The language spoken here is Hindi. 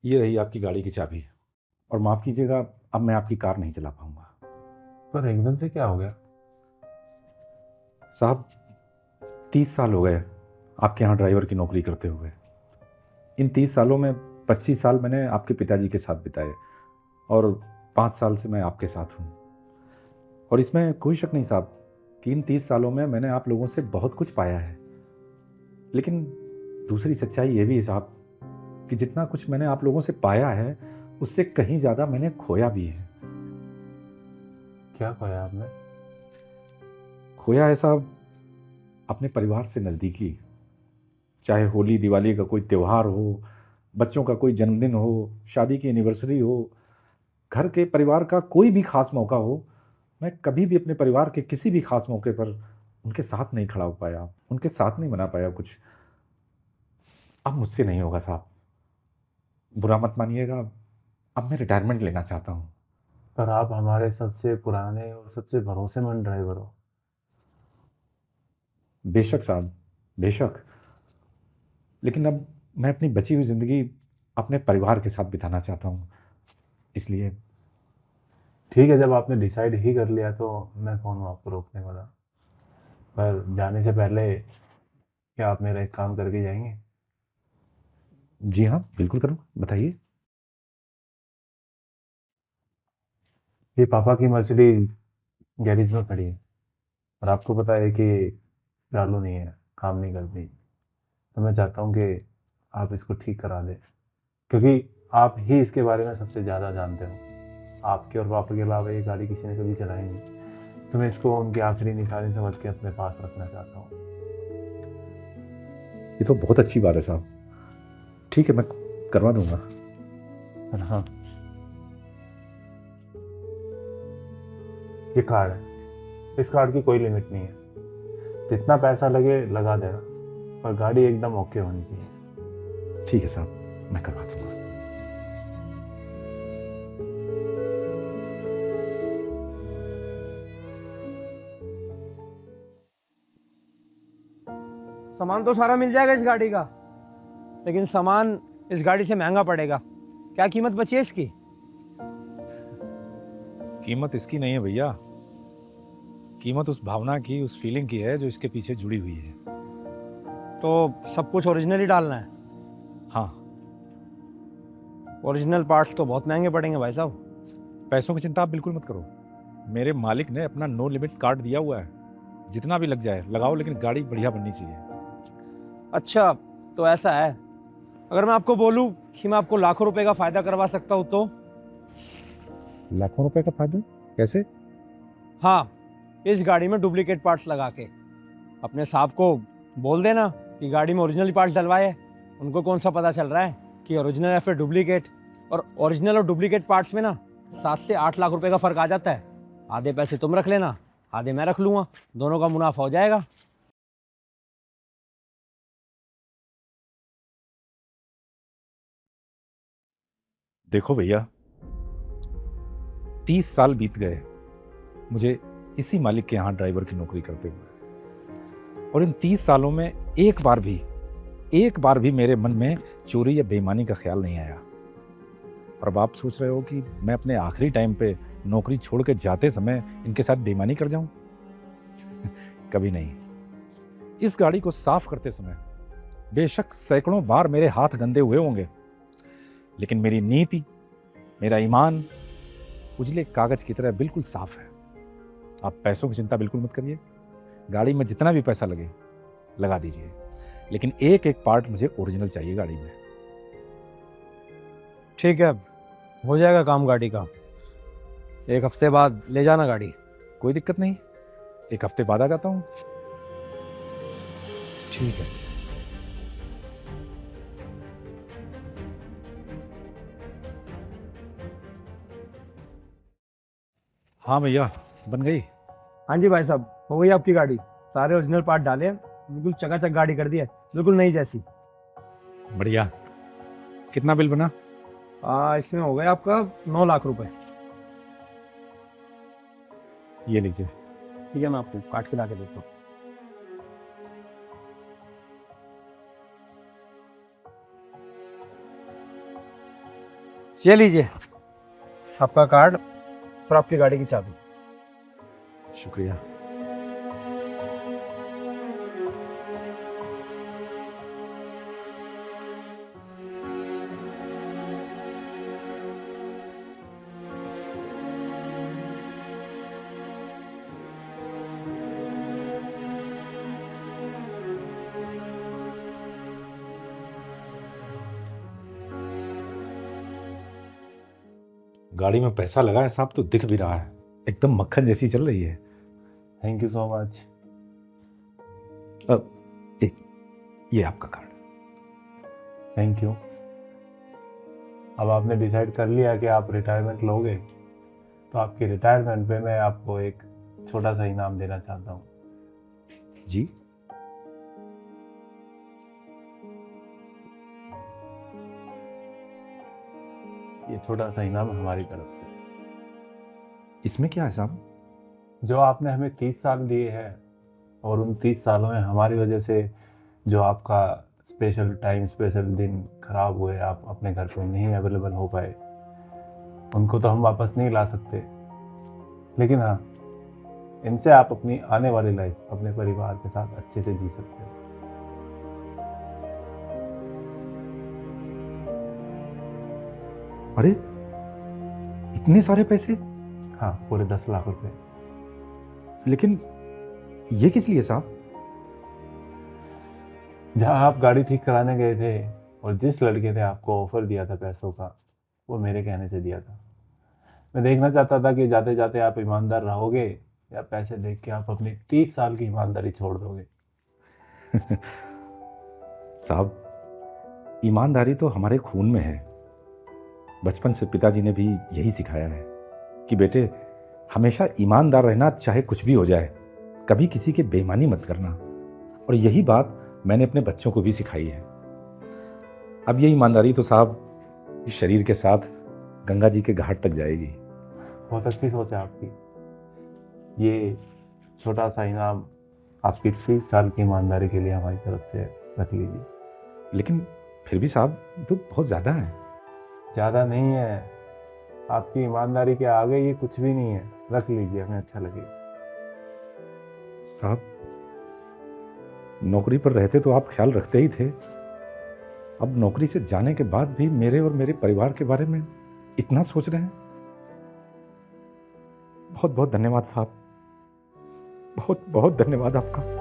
ये रही आपकी गाड़ी की चाबी। और माफ़ कीजिएगा, अब मैं आपकी कार नहीं चला पाऊंगा। पर एकदम से क्या हो गया? साहब, 30 साल हो गए आपके यहाँ ड्राइवर की नौकरी करते हुए। इन 30 सालों में 25 साल मैंने आपके पिताजी के साथ बिताए और 5 साल से मैं आपके साथ हूँ। और इसमें कोई शक नहीं साहब कि इन 30 सालों में मैंने आप लोगों से बहुत कुछ पाया है। लेकिन दूसरी सच्चाई ये भी है साहब कि जितना कुछ मैंने आप लोगों से पाया है उससे कहीं ज़्यादा मैंने खोया भी है। क्या खोया आपने? खोया है साहब अपने परिवार से नज़दीकी। चाहे होली दिवाली का कोई त्यौहार हो, बच्चों का कोई जन्मदिन हो, शादी की एनिवर्सरी हो, घर के परिवार का कोई भी खास मौका हो, मैं कभी भी अपने परिवार के किसी भी खास मौके पर उनके साथ नहीं खड़ा हो पाया, उनके साथ नहीं मना पाया कुछ। अब मुझसे नहीं होगा साहब, बुरा मत मानिएगा। अब मैं रिटायरमेंट लेना चाहता हूँ। पर आप हमारे सबसे पुराने और सबसे भरोसेमंद ड्राइवर हो। बेशक साहब, बेशक। लेकिन अब मैं अपनी बची हुई ज़िंदगी अपने परिवार के साथ बिताना चाहता हूँ, इसलिए। ठीक है, जब आपने डिसाइड ही कर लिया तो मैं कौन हूँ आपको रोकने वाला। पर जाने से पहले क्या आप मेरा एक काम करके जाएंगे? जी हाँ, बिल्कुल करूँ, बताइए। ये पापा की मर्सिडीज गैरेज में खड़ी है और आपको पता है कि चालू नहीं है, काम नहीं करती। तो मैं चाहता हूँ कि आप इसको ठीक करा दें, क्योंकि आप ही इसके बारे में सबसे ज़्यादा जानते हो। आपके और पापा के अलावा ये गाड़ी किसी ने कभी चलाई नहीं। तो मैं इसको उनकी आखिरी निशानी समझ के अपने पास रखना चाहता हूँ। ये तो बहुत अच्छी बात है साहब। ठीक है, मैं करवा दूंगा। है ना? हाँ, ये कार्ड है। इस कार्ड की कोई लिमिट नहीं है, जितना पैसा लगे लगा देना, पर गाड़ी एकदम ओके होनी चाहिए। ठीक है साहब, मैं करवा दूंगा। सामान तो सारा मिल जाएगा इस गाड़ी का, लेकिन सामान इस गाड़ी से महंगा पड़ेगा। क्या कीमत बची है इसकी? कीमत इसकी नहीं है भैया, कीमत उस भावना की, उस फीलिंग की है जो इसके पीछे जुड़ी हुई है। तो सब कुछ ओरिजिनल ही डालना है? हाँ। ओरिजिनल पार्ट्स तो बहुत महंगे पड़ेंगे भाई साहब। पैसों की चिंता आप बिल्कुल मत करो, मेरे मालिक ने अपना नो लिमिट कार्ड दिया हुआ है। जितना भी लग जाए लगाओ, लेकिन गाड़ी बढ़िया बननी चाहिए। अच्छा, तो ऐसा है, अगर मैं आपको बोलूं कि मैं आपको लाखों रुपए का फायदा करवा सकता हूं तो? लाखों रुपए का फायदा? कैसे? हाँ, इस गाड़ी में डुप्लीकेट पार्ट्स लगा के। अपने साहब को बोल देना कि गाड़ी में ओरिजिनल पार्ट्स डलवाए हैं। उनको कौन सा पता चल रहा है कि ओरिजिनल या फिर डुप्लीकेट। और ओरिजिनल और डुप्लीकेट पार्ट्स में ना 7 से 8 लाख रुपए का फर्क आ जाता है। आधे पैसे तुम रख लेना, आधे मैं रख लूंगा, दोनों का मुनाफा हो जाएगा। देखो भैया, 30 साल बीत गए मुझे इसी मालिक के यहाँ ड्राइवर की नौकरी करते हुए। और इन 30 सालों में एक बार भी मेरे मन में चोरी या बेईमानी का ख्याल नहीं आया। और अब आप सोच रहे हो कि मैं अपने आखिरी टाइम पे नौकरी छोड़ के जाते समय इनके साथ बेईमानी कर जाऊं? कभी नहीं। इस गाड़ी को साफ करते समय बेशक सैकड़ों बार मेरे हाथ गंदे हुए होंगे, लेकिन मेरी नीति, मेरा ईमान उजले कागज की तरह बिल्कुल साफ है। आप पैसों की चिंता बिल्कुल मत करिए, गाड़ी में जितना भी पैसा लगे लगा दीजिए, लेकिन एक एक पार्ट मुझे ओरिजिनल चाहिए गाड़ी में। ठीक है, हो जाएगा काम गाड़ी का। 1 हफ्ते बाद ले जाना गाड़ी। कोई दिक्कत नहीं, 1 हफ्ते बाद आ जाता हूँ। ठीक है। हाँ भैया, बन गई। हाँ जी भाई साहब, हो गई आपकी गाड़ी। सारे ओरिजिनल पार्ट डाले हैं, बिल्कुल चकाचक गाड़ी कर दी है, बिल्कुल नई जैसी। बढ़िया। कितना बिल बना? इसमें हो गया आपका 9 लाख रुपए। ये लीजिए। ठीक है, मैं आपको काट के ला के देता हूँ। ये लीजिए आपका कार्ड और आपकी गाड़ी की चाबी। शुक्रिया। गाड़ी में पैसा लगा है साहब, तो दिख भी रहा है, एकदम मक्खन जैसी चल रही है। Thank you so much. ये आपका कार्ड। Thank you. अब आपने डिसाइड कर लिया कि आप रिटायरमेंट लोगे, तो आपकी रिटायरमेंट पे मैं आपको एक छोटा सा इनाम देना चाहता हूँ। जी? ये छोटा सा इनाम हमारी तरफ से। इसमें क्या है साहब? जो आपने हमें 30 साल दिए हैं, और उन 30 सालों में हमारी वजह से जो आपका स्पेशल टाइम, स्पेशल दिन खराब हुए, आप अपने घर पे नहीं अवेलेबल हो पाए, उनको तो हम वापस नहीं ला सकते, लेकिन हाँ, इनसे आप अपनी आने वाली लाइफ अपने परिवार के साथ अच्छे से जी सकते हो। अरे इतने सारे पैसे? हाँ, पूरे 10 लाख रुपए। लेकिन ये किस लिए साहब? जहाँ आप गाड़ी ठीक कराने गए थे और जिस लड़के ने आपको ऑफर दिया था पैसों का, वो मेरे कहने से दिया था। मैं देखना चाहता था कि जाते जाते आप ईमानदार रहोगे या पैसे देख के आप अपनी 30 साल की ईमानदारी छोड़ दोगे। साहब, ईमानदारी तो हमारे खून में है। बचपन से पिताजी ने भी यही सिखाया है कि बेटे, हमेशा ईमानदार रहना, चाहे कुछ भी हो जाए, कभी किसी की बेईमानी मत करना। और यही बात मैंने अपने बच्चों को भी सिखाई है। अब ये ईमानदारी तो साहब इस शरीर के साथ गंगा जी के घाट तक जाएगी। बहुत अच्छी सोच है आपकी। ये छोटा सा इनाम आपकी 30 साल की ईमानदारी के लिए हमारी तरफ से रख लीजिए। लेकिन फिर भी साहब, तो बहुत ज़्यादा है। ज़्यादा नहीं है, आपकी ईमानदारी के आगे ये कुछ भी नहीं है। रख लीजिए, हमें अच्छा लगेगा। साहब, नौकरी पर रहते तो आप ख्याल रखते ही थे। अब नौकरी से जाने के बाद भी मेरे और मेरे परिवार के बारे में इतना सोच रहे हैं। बहुत बहुत धन्यवाद साहब, बहुत बहुत धन्यवाद आपका।